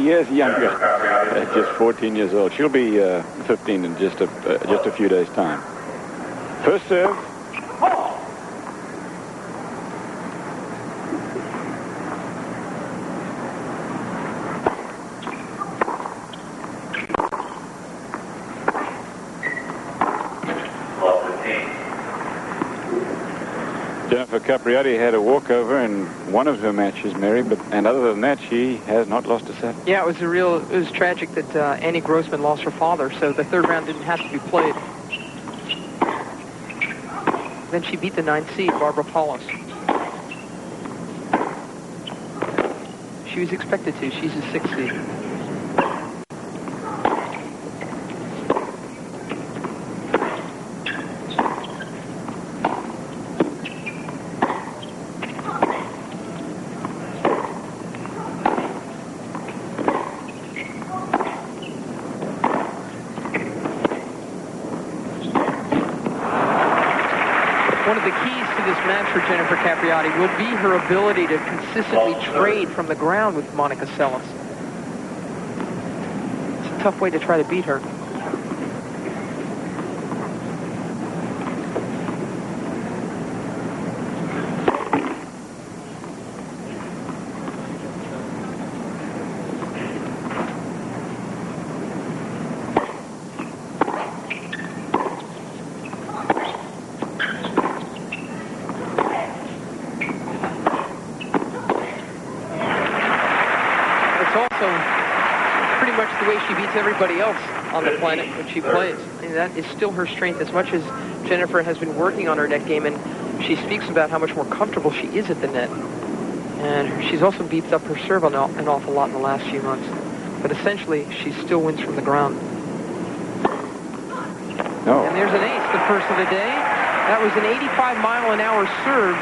years younger, just 14 years old. She'll be 15 in just a few days' time. First serve. Capriati had a walkover in one of her matches, Mary, and other than that, she has not lost a set. Yeah, it was tragic that Annie Grossman lost her father, so the third round didn't have to be played. Then she beat the 9th seed, Barbara Paulus. She was expected to. She's a 6th seed. Capriati will be her ability to consistently trade from the ground with Monica Seles. It's a tough way to try to beat her. Everybody else on the planet when she plays. I mean, that is still her strength, as much as Jennifer has been working on her net game, and she speaks about how much more comfortable she is at the net. And she's also beefed up her serve an awful lot in the last few months. But essentially, she still wins from the ground. No. And there's an ace, the first of the day. That was an 85-mile-an-hour serve.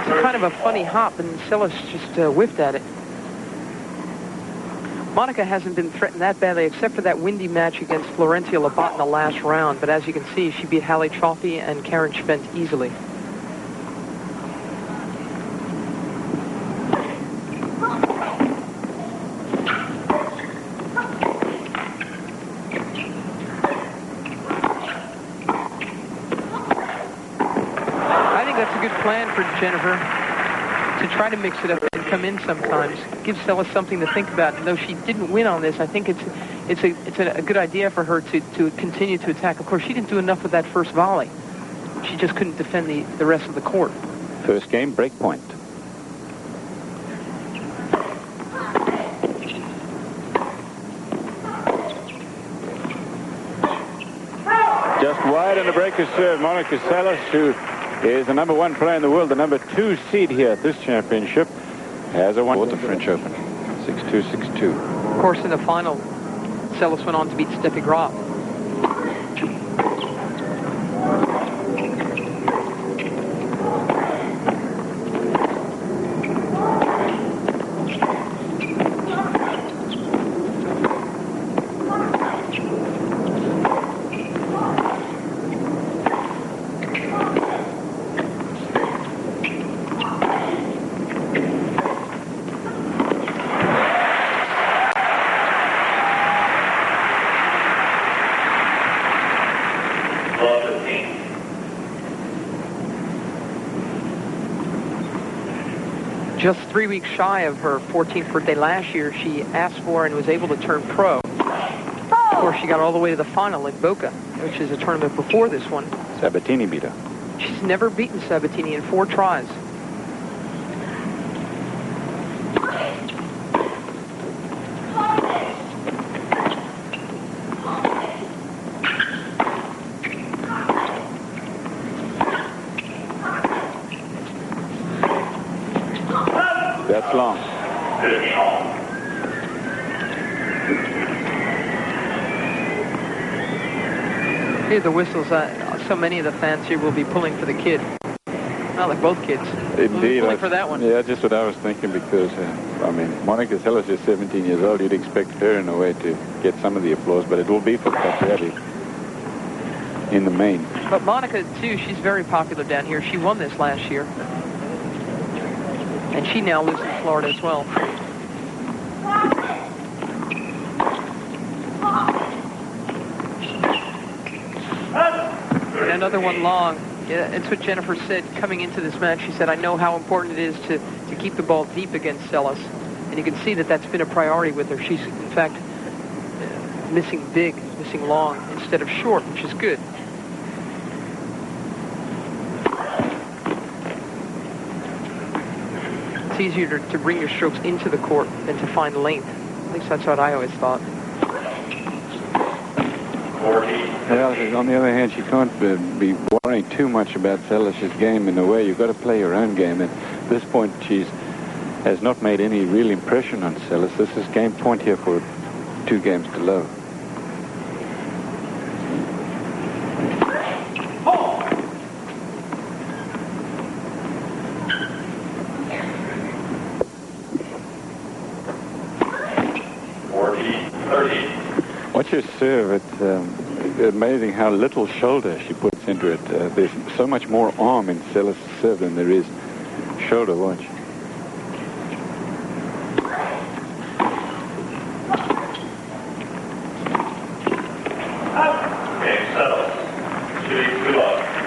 It's kind of a funny hop, and Seles just whiffed at it. Monica hasn't been threatened that badly, except for that windy match against Florencia Labat in the last round. But as you can see, she beat Hallie Chaffee and Karen Schwent easily. I think that's a good plan for Jennifer, to try to mix it up and come in sometimes. Give Seles something to think about. And though she didn't win on this, I think it's a good idea for her to continue to attack. Of course, she didn't do enough with that first volley. She just couldn't defend the rest of the court. First game, break point. Just wide on the breaker's serve, Monica Seles, who is the #1 player in the world, the #2 seed here at this championship, has a 1 at the French Open. 6-2, 6-2. Of course, in the final, Seles went on to beat Steffi Graf. Just 3 weeks shy of her 14th birthday last year, she asked for and was able to turn pro. Of course, she got all the way to the final in Boca, which is a tournament before this one. Sabatini beat her. She's never beaten Sabatini in 4 tries. That's long. Hear the whistles. So many of the fans here will be pulling for the kid. Not like both kids. Indeed. Pulling for that one. Yeah, just what I was thinking, because, I mean, Monica Seles is 17 years old. You'd expect her, in a way, to get some of the applause, but it will be for Capriati in the main. But Monica, too, she's very popular down here. She won this last year. And she now lives in Florida as well. another one long. Yeah, it's what Jennifer said coming into this match. She said, I know how important it is to keep the ball deep against Seles. And you can see that that's been a priority with her. She's, in fact, missing big, missing long instead of short, which is good. It's easier to bring your strokes into the court than to find length. At least that's what I always thought. Well, on the other hand, she can't be worrying too much about Seles' game in a way. You've got to play your own game. And at this point, she has not made any real impression on Seles. This is game point here for 2 games to love. Watch her serve. It's amazing how little shoulder she puts into it. There's so much more arm in Seles' serve than there is shoulder. Watch.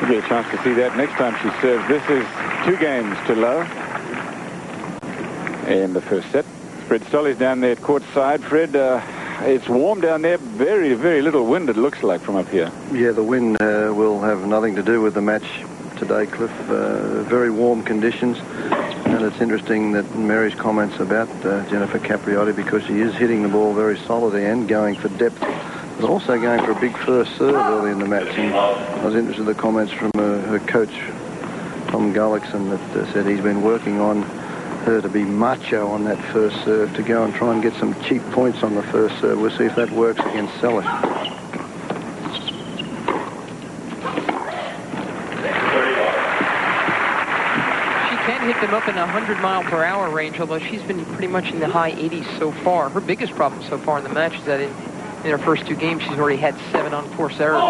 We'll get a chance to see that next time she serves. This is 2 games to love in the first set. Fred Stolley's down there at court side. Fred, it's warm down there. Very, very little wind, it looks like, from up here. Yeah, the wind will have nothing to do with the match today, Cliff. Very warm conditions. And it's interesting that Mary's comments about Jennifer Capriati, because she is hitting the ball very solidly and going for depth, but also going for a big first serve early in the match. And I was interested in the comments from her coach, Tom Gullickson, that said he's been working on her to be macho on that first serve, to go and try and get some cheap points on the first serve. We'll see if that works against Seles. She can hit them up in a 100-mile-per-hour range, although she's been pretty much in the high 80s so far. Her biggest problem so far in the match is that in her first 2 games, she's already had 7 on-course errors.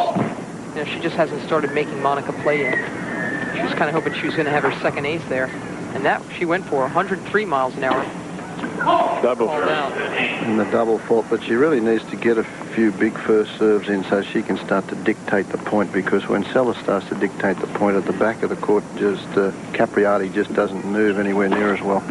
You know, she just hasn't started making Monica play yet. She was kind of hoping she was going to have her second ace there. And that she went for 103 miles an hour. Double. And the double fault, but she really needs to get a few big first serves in so she can start to dictate the point, because when Seles starts to dictate the point at the back of the court, just Capriati just doesn't move anywhere near as well.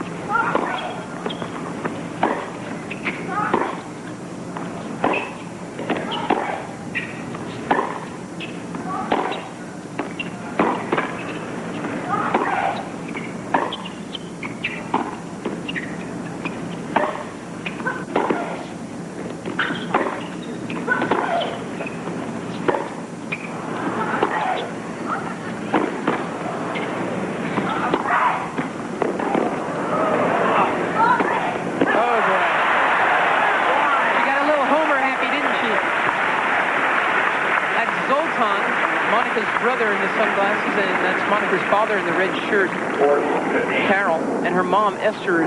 Esther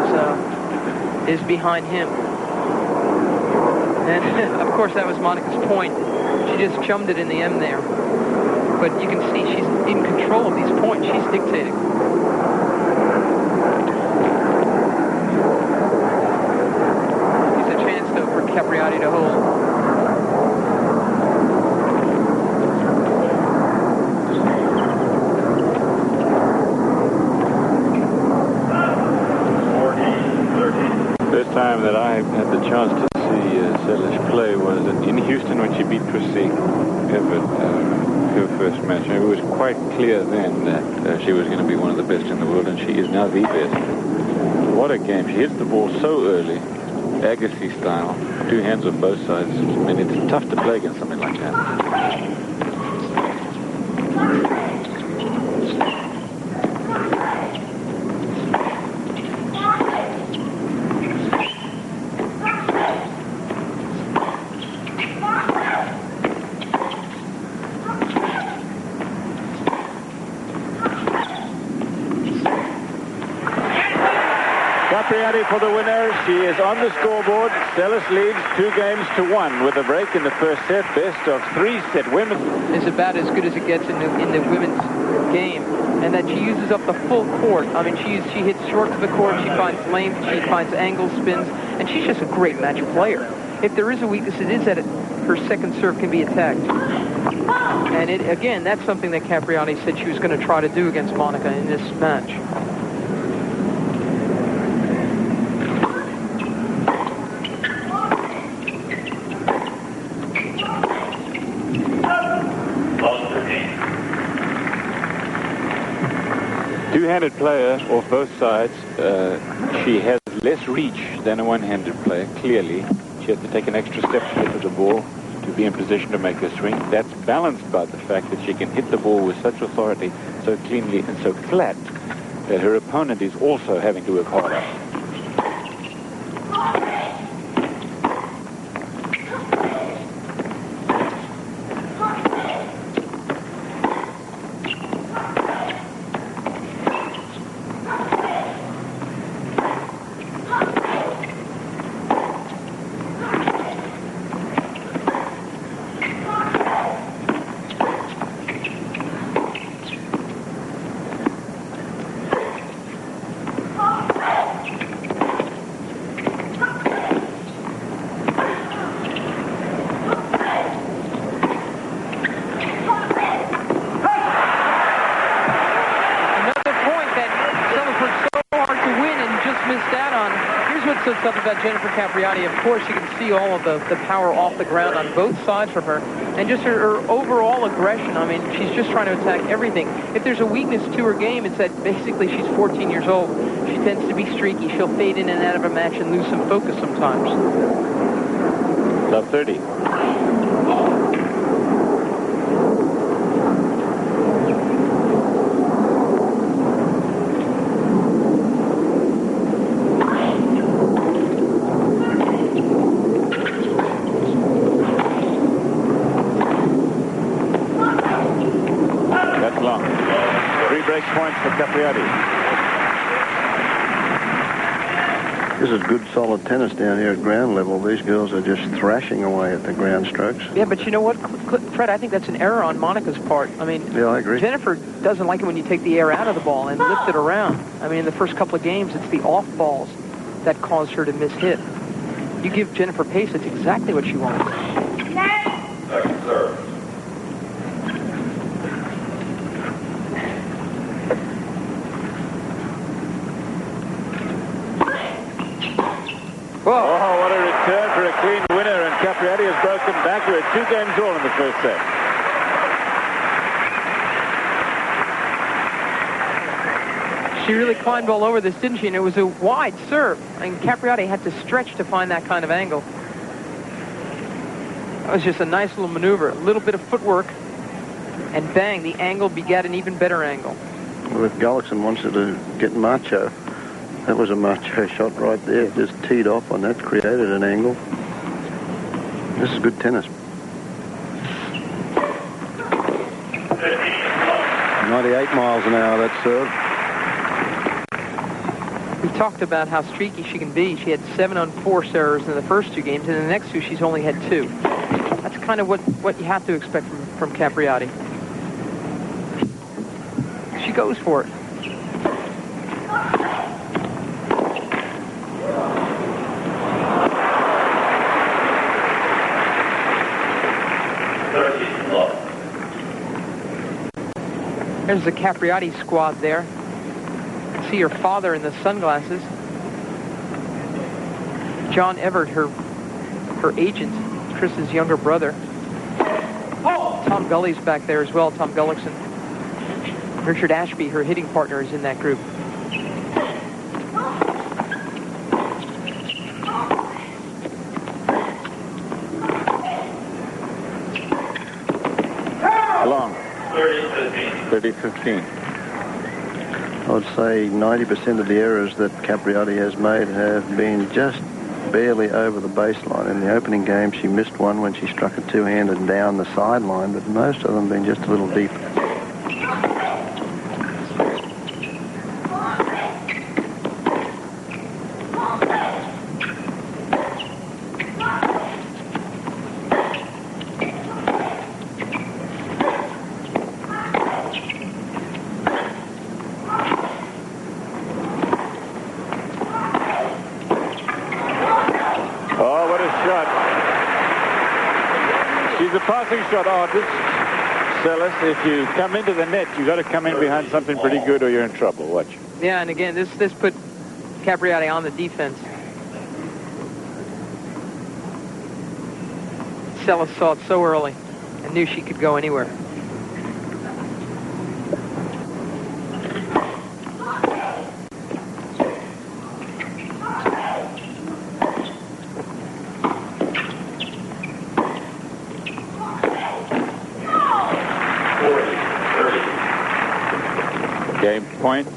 is behind him. And, of course, that was Monica's point. She just chummed it in the M there. But you can see she's in control of these points. She's dictating. There's a chance, though, for Capriati to hold. Time that I had the chance to see Seles play was in Houston when she beat Chrissy Everett, her first match. And it was quite clear then that she was going to be one of the best in the world, and she is now the best. What a game. She hits the ball so early, Agassi style, 2 hands on both sides. I mean, it's tough to play against something like that. Capriati for the winner. She is on the scoreboard. Seles leads 2-1 with a break in the first set. Best of 3 set women. Is about as good as it gets in the women's game, and that she uses up the full court. I mean, she hits short to the court. She finds length. She finds angle spins, and she's just a great match player. If there is a weakness, it is that her second serve can be attacked. And again, that's something that Capriati said she was going to try to do against Monica in this match. Two-handed player off both sides. She has less reach than a one-handed player, clearly. She has to take an extra step to get to the ball to be in position to make her swing. That's balanced by the fact that she can hit the ball with such authority, so cleanly and so flat, that her opponent is also having to work harder. About Jennifer Capriati, of course, you can see all of the power off the ground on both sides from her, and just her overall aggression. I mean, she's just trying to attack everything. If there's a weakness to her game, it's that basically she's 14 years old. She tends to be streaky. She'll fade in and out of a match and lose some focus sometimes. Love 30. Points for Capriati. This is good, solid tennis down here at ground level. These girls are just thrashing away at the ground strokes. Yeah, but you know what, Fred? I think that's an error on Monica's part. I mean, yeah, I agree. Jennifer doesn't like it when you take the air out of the ball and lift it around. I mean, in the first couple of games, it's the off balls that cause her to miss hit. You give Jennifer pace, it's exactly what she wants. Second serve. Whoa. Oh, what a return for a clean winner, and Capriati has broken back. We're 2 games all in the first set. She really climbed all over this, didn't she? And it was a wide serve, and Capriati had to stretch to find that kind of angle. That was just a nice little maneuver, a little bit of footwork, and bang, the angle begat an even better angle. Well, if Gullickson wants her to get macho, that was a macho shot right there. Just teed off on that, created an angle. This is good tennis. 98 miles an hour, that serve. We talked about how streaky she can be. She had 7 on 4 serves in the first 2 games, and in the next 2, she's only had 2. That's kind of what you have to expect from Capriati. She goes for it. There's the Capriati squad there. You can see her father in the sunglasses. John Everett, her agent, Chris's younger brother. Tom Gully's back there as well, Tom Gullickson. Richard Ashby, her hitting partner, is in that group. Long. 30-15. I would say 90% of the errors that Capriati has made have been just barely over the baseline. In the opening game, she missed one when she struck a two-handed down the sideline, but most of them have been just a little deep. She's a passing shot artist, Seles. If you come into the net, you've got to come in behind something pretty good or you're in trouble. Watch. Yeah, and again, this put Capriati on the defense. Seles saw it so early and knew she could go anywhere. Game point.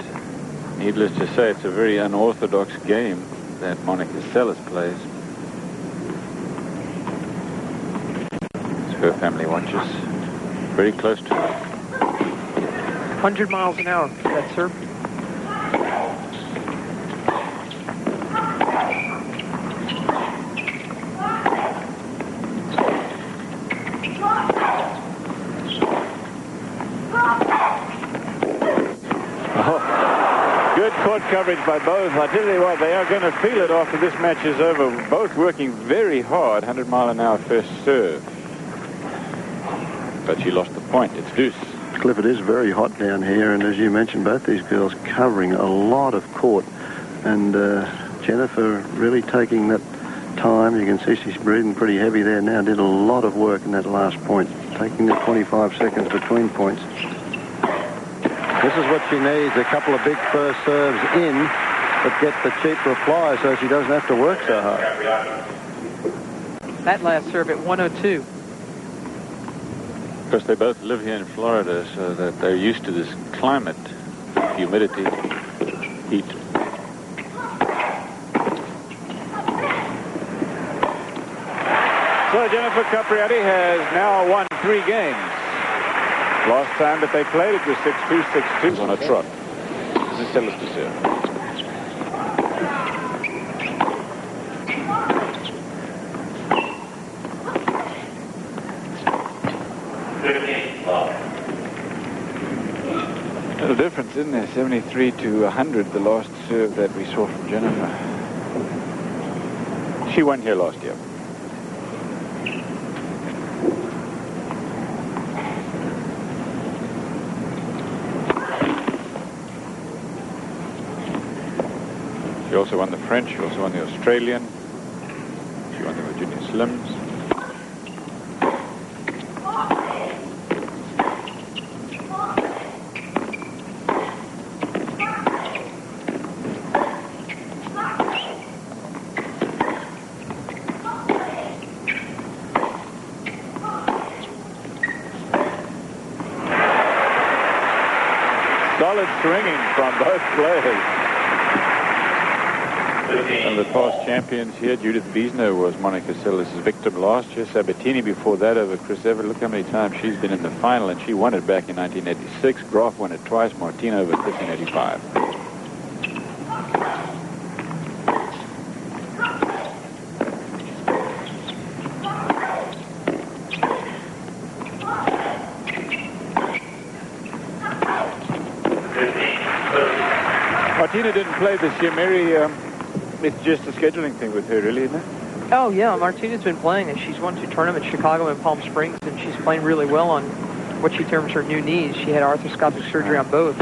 Needless to say, it's a very unorthodox game that Monica Seles plays. As her family watches. Very close to her. 100 miles an hour, that serve. Good court coverage by both. I tell you what, they are going to feel it after this match is over. Both working very hard. 100 mile an hour first serve. But she lost the point. It's deuce. Cliff, it is very hot down here, and as you mentioned, both these girls covering a lot of court. And Jennifer really taking that time. You can see she's breathing pretty heavy there now. Did a lot of work in that last point, taking the 25 seconds between points. This is what she needs, a couple of big first serves in, but get the cheap reply so she doesn't have to work so hard. That last serve at 102. Of course, they both live here in Florida, so that they're used to this climate, humidity, heat. So Jennifer Capriati has now won 3 games. Last time that they played, it was 6-2, 6-2 on a trot. This is Seles to serve. A little difference, isn't there? 73 to 100, the last serve that we saw from Jennifer. She won here last year. She also won the French, she also won the Australian, she won the Virginia Slims. Solid swinging from both players. And the past champions here, Judith Wiesner was Monica Seles' victim last year. Sabatini before that over Chris Evert. Look how many times she's been in the final, and she won it back in 1986. Graf won it twice. Martina over 1985. Martina didn't play this year, Mary. It's just a scheduling thing with her, really, isn't it? Oh, yeah. Martina's been playing, and she's won 2 tournaments, Chicago and Palm Springs, and she's playing really well on what she terms her new knees. She had arthroscopic surgery on both.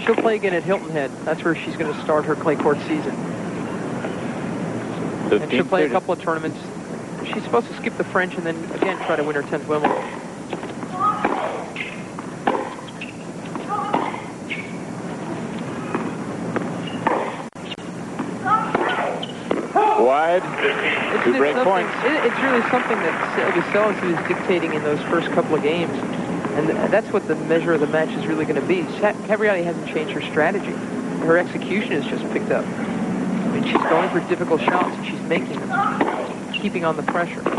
She'll play again at Hilton Head. That's where she's going to start her clay court season. And she'll play a couple of tournaments. She's supposed to skip the French and then, again, try to win her 10th Wimbledon. Wide. To break points. It's really something that Seles is dictating in those first couple of games. And that's what the measure of the match is really going to be. Capriati hasn't changed her strategy. Her execution has just picked up. I mean, she's going for difficult shots, and she's making them. Keeping on the pressure. 30,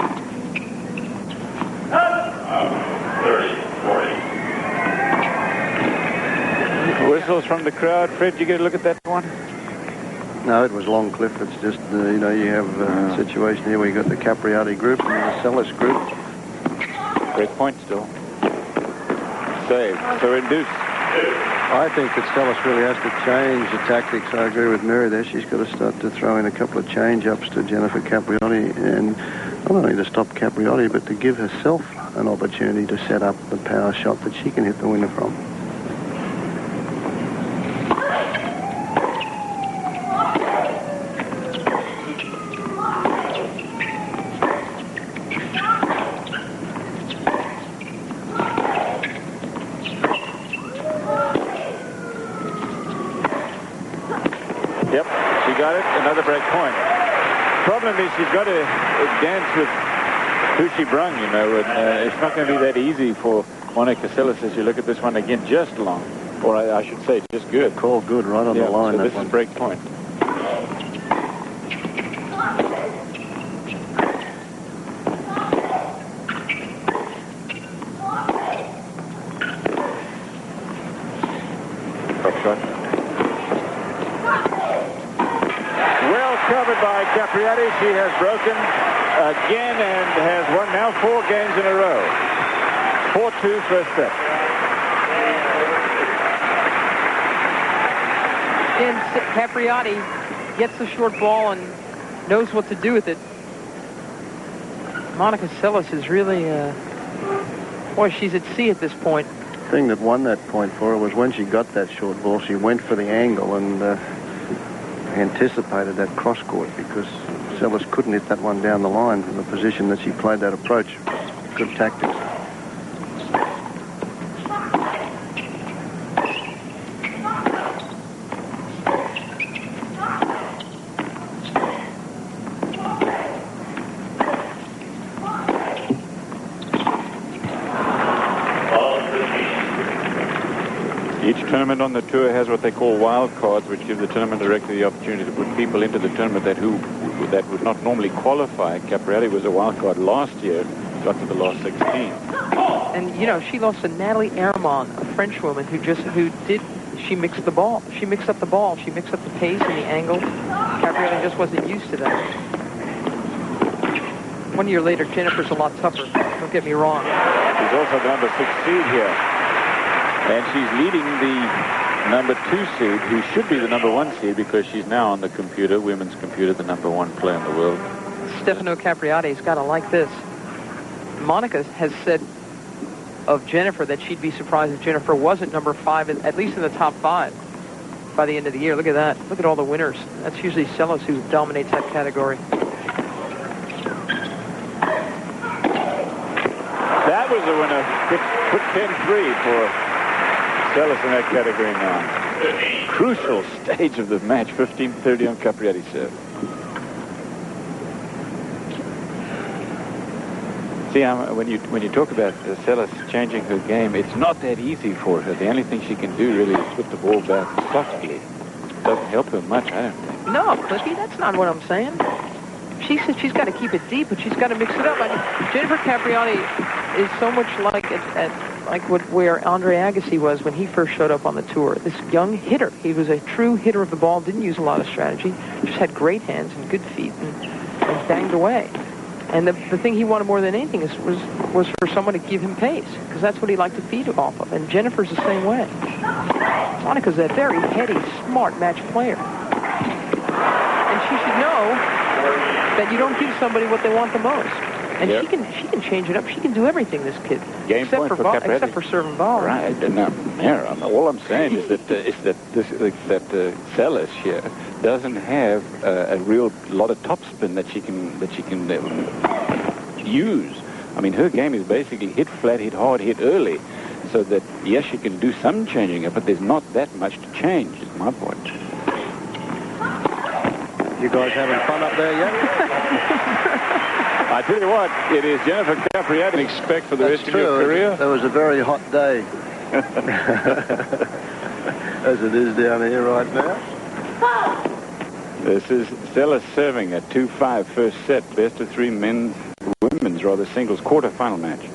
40. Whistles from the crowd. Fred, did you get a look at that one? No, it was long, Cliff. It's just, you know, you have a situation here where you got the Capriati group and the Seles group. Great point still. Save. So induced. I think that Seles really has to change the tactics. I agree with Mary there. She's got to start to throw in a couple of change-ups to Jennifer Capriati and not only to stop Capriati, but to give herself an opportunity to set up the power shot that she can hit the winner from. Yep, she got it. Another break point. Problem is she's got to dance with who she brung, you know, and it's not going to be that easy for Monica Seles as you look at this one again. Just long, or I should say just good. Call good right on the line. So this is break point. Top shot. Well covered by Capriati. She has broken again and has won now 4 games in a row. 4-2 first set. And Capriati gets the short ball and knows what to do with it. Monica Seles is really, boy, she's at sea at this point. The thing that won that point for her was when she got that short ball, she went for the angle and anticipated that cross court, because Seles couldn't hit that one down the line from the position that she played that approach. Good tactics. Each tournament on the tour has what they call wild cards, which give the tournament director the opportunity to put people into the tournament that would not normally qualify. Capriati was a wild card last year, got to the last 16. And you know, she lost to Natalie Airmont, a French woman she mixed the ball. She mixed up the ball. She mixed up the pace and the angle. Capriati just wasn't used to that. 1 year later, Jennifer's a lot tougher. Don't get me wrong. She's also the number 6 seed here. And she's leading the number 2 seed, who should be the number 1 seed, because she's now on the computer, women's computer, the number 1 player in the world. Stefano Capriati's got to like this. Monica has said of Jennifer that she'd be surprised if Jennifer wasn't number 5, at least in the top 5 by the end of the year. Look at that. Look at all the winners. That's usually Seles who dominates that category. That was the winner. Put 10-3 for Seles in that category now. Crucial stage of the match. 15-30 on Capriati's serve. See, when you talk about Seles changing her game, it's not that easy for her. The only thing she can do really is put the ball back softly. Doesn't help her much, I don't think. No, Cliffy, that's not what I'm saying. She said she's got to keep it deep, but she's got to mix it up. I mean, Jennifer Capriati is so much like where Andre Agassi was when he first showed up on the tour. This young hitter. He was a true hitter of the ball, didn't use a lot of strategy, just had great hands and good feet and banged away. And the thing he wanted more than anything was for someone to give him pace, because that's what he liked to feed off of. And Jennifer's the same way. Monica's a very heady, smart match player. And she should know that you don't give somebody what they want the most. And she can change it up. She can do everything, this kid. Game point for Capriati. Except for serving ball. Right. Now, all I'm saying is that Seles here doesn't have a real lot of topspin that she can use. I mean, her game is basically hit flat, hit hard, hit early, so that yes, she can do some changing up, but there's not that much to change. Is my point. You guys having fun up there yet? I tell you what, it is Jennifer Capriati expect for the rest of your career. It was a very hot day, as it is down here right now. This is Seles serving at 2-5 first set, best of 3 women's singles quarterfinal match.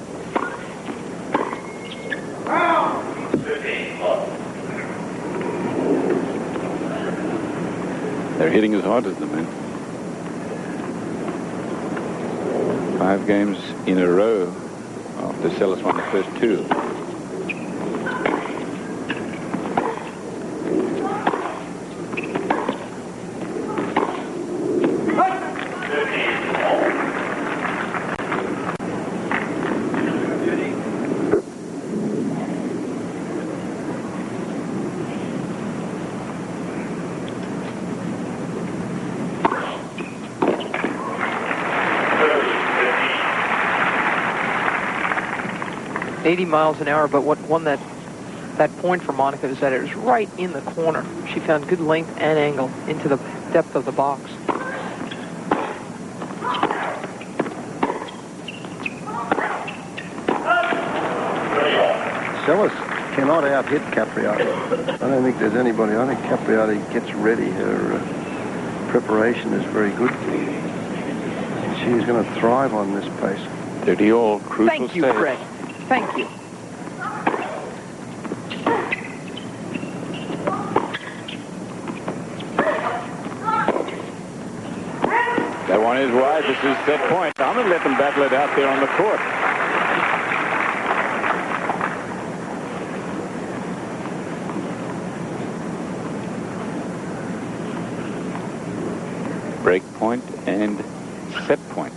They're hitting as hard as the men. 5 games in a row after Seles won the first 2. 80 miles an hour, but what won that point for Monica is that it was right in the corner. She found good length and angle into the depth of the box. Seles cannot out-hit Capriati. I don't think there's anybody. I think Capriati gets ready. Her preparation is very good. She is going to thrive on this pace. 30 all crucial Thank you, stage. Fred. Thank you. That one is wide. This is set point. I'm going to let them battle it out there on the court. Break point and set point.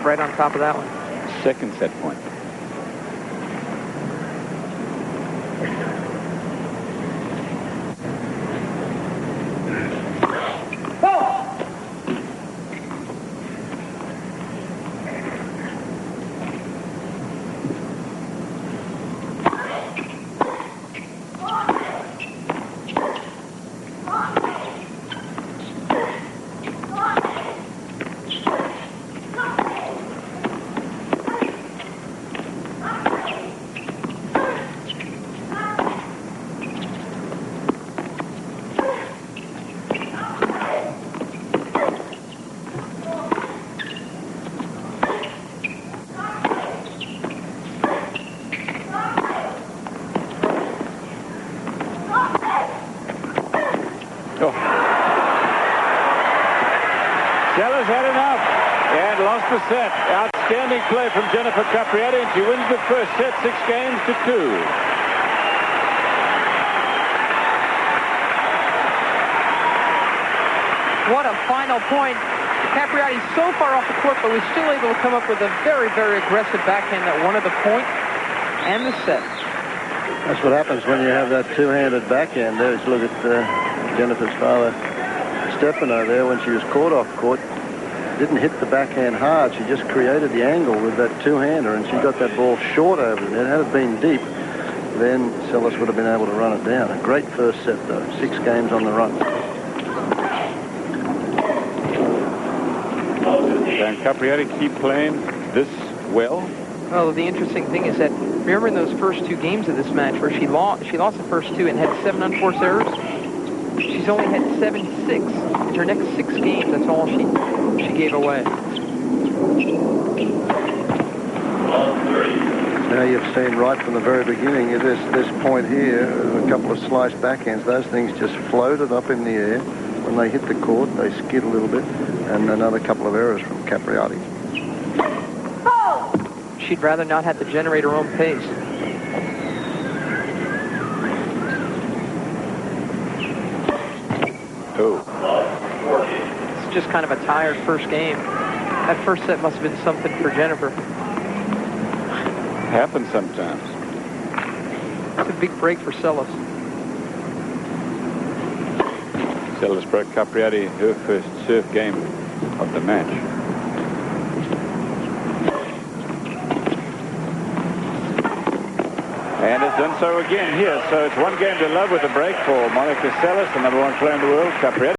Right on top of that one. Second set point. Seles had enough and lost the set. Outstanding play from Jennifer Capriati, and she wins the first set 6-2. What a final point. Capriati so far off the court, but was still able to come up with a very, very aggressive backhand that won her the point and the set. That's what happens when you have that two-handed backhand there. Just look at Jennifer's father, Stefano, there when she was caught off court. Didn't hit the backhand hard. She just created the angle with that two-hander, and she got that ball short over the net. Had it been deep, then Seles would have been able to run it down. A great first set, though. 6 games on the run. Can Capriati keep playing this well? Well, the interesting thing is that, remember in those first 2 games of this match where she lost the first 2 and had 7 unforced errors? She's only had 7-6. In her next 6 games, that's all she gave away. Now you've seen right from the very beginning, this point here, a couple of sliced backhands. Those things just floated up in the air. When they hit the court, they skid a little bit, and another couple of errors from Capriati. She'd rather not have to generate her own pace. It's just kind of a tired first game. That first set must have been something for Jennifer. Happens sometimes. It's a big break for Seles. Seles broke Capriati her first serve game of the match. And it's done so again here. So it's 1 game to love with a break for Monica Seles, the #1 player in the world, Capriati.